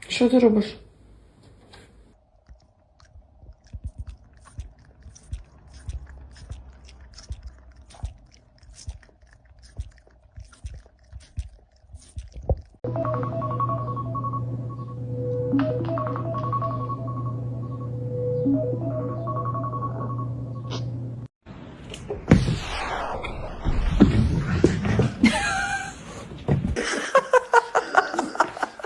Що ти робиш?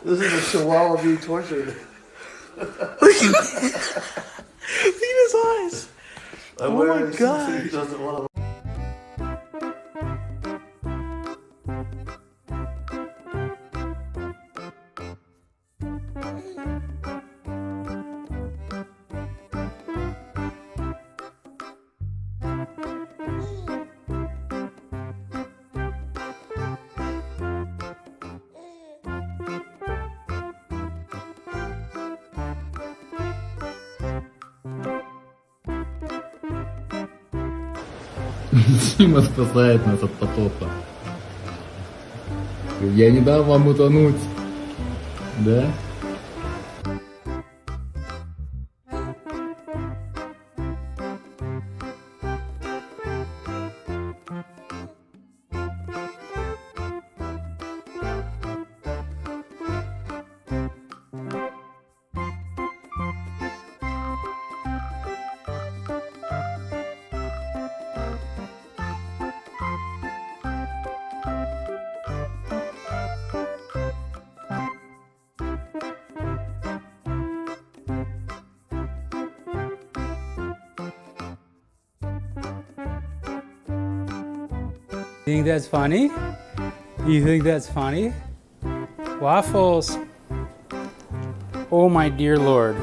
This is a chihuahua being tortured. Look at his eyes. Oh my god. He doesn't want to. Дима спасает нас от потопа. Я не дам вам утонуть. Да? You think that's funny? You think that's funny? Waffles. Oh my dear Lord.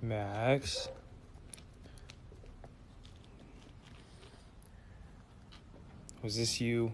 Max. Was this you?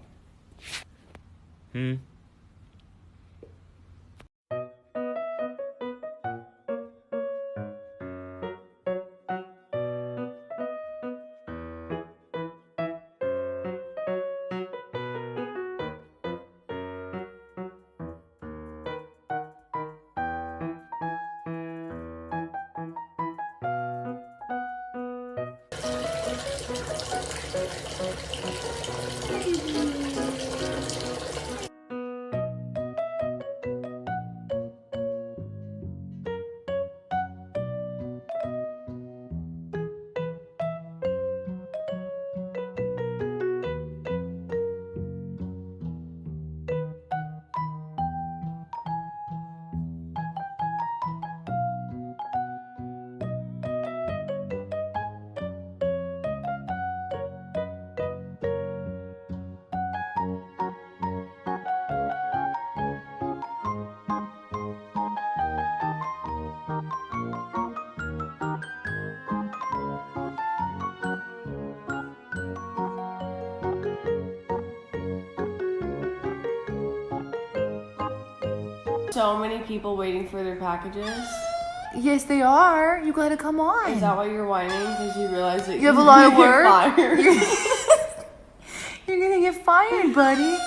So many people waiting for their packages. Yes, they are. You gotta come on. Is that why you're whining? Because you realize that You have a lot of work? Fired. You're gonna get fired, buddy.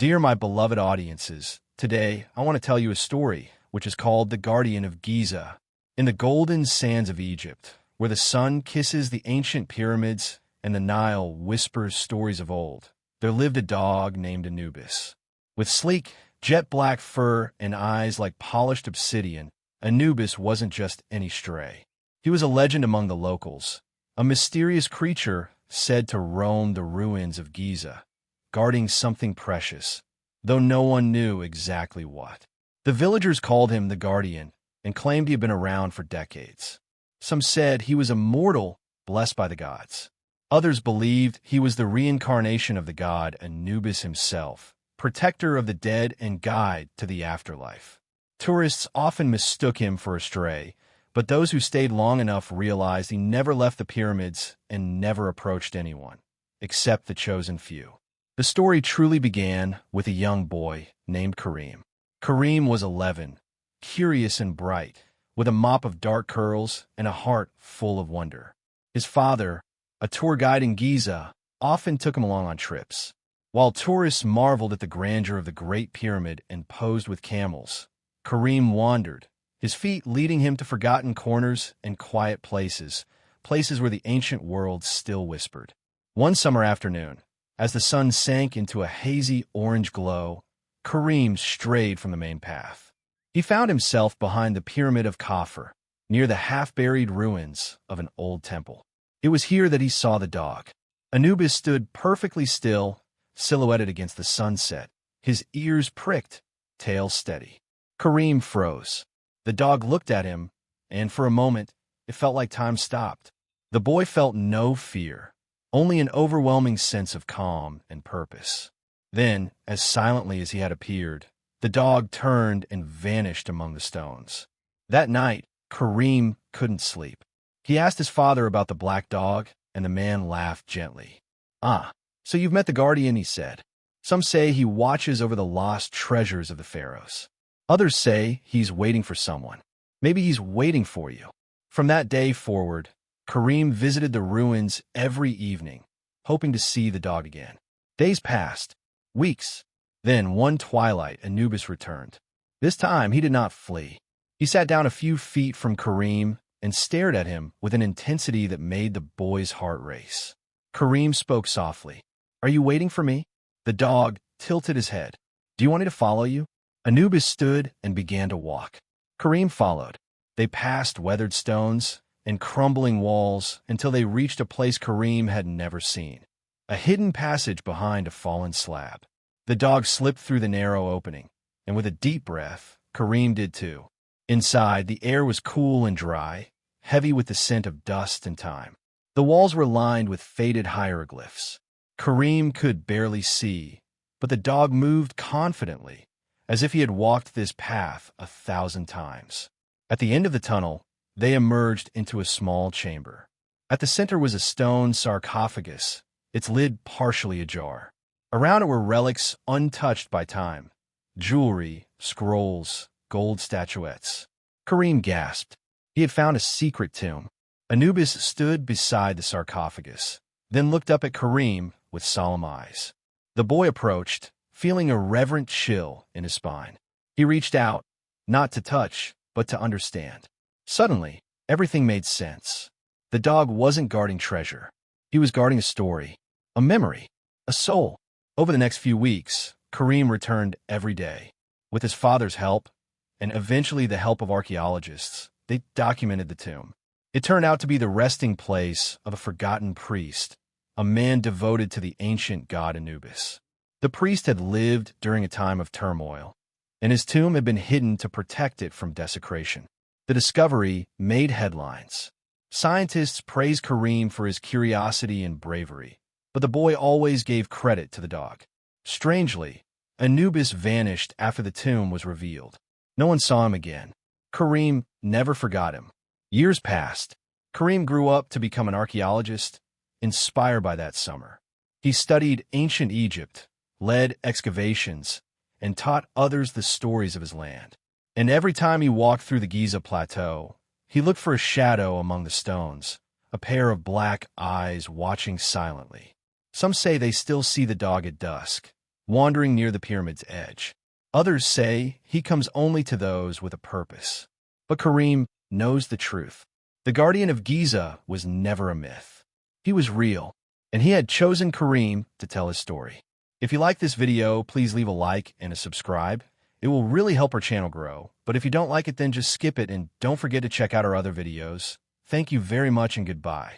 Dear my beloved audiences, today I want to tell you a story which is called The Guardian of Giza. In the golden sands of Egypt, where the sun kisses the ancient pyramids and the Nile whispers stories of old, there lived a dog named Anubis. With sleek, jet-black fur and eyes like polished obsidian, Anubis wasn't just any stray. He was a legend among the locals, a mysterious creature said to roam the ruins of Giza, guarding something precious, though no one knew exactly what. The villagers called him the Guardian and claimed he had been around for decades. Some said he was immortal, blessed by the gods. Others believed he was the reincarnation of the god Anubis himself, protector of the dead and guide to the afterlife. Tourists often mistook him for a stray, but those who stayed long enough realized he never left the pyramids and never approached anyone, except the chosen few. The story truly began with a young boy named Kareem. Kareem was 11, curious and bright, with a mop of dark curls and a heart full of wonder. His father, a tour guide in Giza, often took him along on trips. While tourists marveled at the grandeur of the Great Pyramid and posed with camels, Kareem wandered, his feet leading him to forgotten corners and quiet places where the ancient world still whispered. One summer afternoon, as the sun sank into a hazy orange glow, Kareem strayed from the main path. He found himself behind the Pyramid of Khafre, near the half-buried ruins of an old temple. It was here that he saw the dog. Anubis stood perfectly still, silhouetted against the sunset, his ears pricked, tail steady. Kareem froze. The dog looked at him, and for a moment, it felt like time stopped. The boy felt no fear, only an overwhelming sense of calm and purpose. Then, as silently as he had appeared, the dog turned and vanished among the stones. That night, Kareem couldn't sleep. He asked his father about the black dog, and the man laughed gently. "Ah, so you've met the Guardian," he said. "Some say he watches over the lost treasures of the pharaohs. Others say he's waiting for someone. Maybe he's waiting for you." From that day forward, Kareem visited the ruins every evening, hoping to see the dog again. Days passed, weeks. Then, one twilight, Anubis returned. This time, he did not flee. He sat down a few feet from Kareem and stared at him with an intensity that made the boy's heart race. Kareem spoke softly. "Are you waiting for me?" The dog tilted his head. "Do you want me to follow you?" Anubis stood and began to walk. Kareem followed. They passed weathered stones and crumbling walls until they reached a place Kareem had never seen, a hidden passage behind a fallen slab. The dog slipped through the narrow opening, and with a deep breath, Kareem did too. Inside, the air was cool and dry, heavy with the scent of dust and time. The walls were lined with faded hieroglyphs. Kareem could barely see, but the dog moved confidently, as if he had walked this path 1,000 times. At the end of the tunnel, they emerged into a small chamber. At the center was a stone sarcophagus, its lid partially ajar. Around it were relics untouched by time, jewelry, scrolls, gold statuettes. Kareem gasped. He had found a secret tomb. Anubis stood beside the sarcophagus, then looked up at Kareem with solemn eyes. The boy approached, feeling a reverent chill in his spine. He reached out, not to touch, but to understand. Suddenly, everything made sense. The dog wasn't guarding treasure. He was guarding a story, a memory, a soul. Over the next few weeks, Kareem returned every day. With his father's help, and eventually the help of archaeologists, they documented the tomb. It turned out to be the resting place of a forgotten priest, a man devoted to the ancient god Anubis. The priest had lived during a time of turmoil, and his tomb had been hidden to protect it from desecration. The discovery made headlines. Scientists praised Kareem for his curiosity and bravery, but the boy always gave credit to the dog. Strangely, Anubis vanished after the tomb was revealed. No one saw him again. Kareem never forgot him. Years passed. Kareem grew up to become an archaeologist, inspired by that summer. He studied ancient Egypt, led excavations, and taught others the stories of his land. And every time he walked through the Giza Plateau, he looked for a shadow among the stones, a pair of black eyes watching silently. Some say they still see the dog at dusk, wandering near the pyramid's edge. Others say he comes only to those with a purpose. But Karim knows the truth. The Guardian of Giza was never a myth. He was real, and he had chosen Karim to tell his story. If you like this video, please leave a like and a subscribe. It will really help our channel grow. But if you don't like it, then just skip it and don't forget to check out our other videos. Thank you very much and goodbye.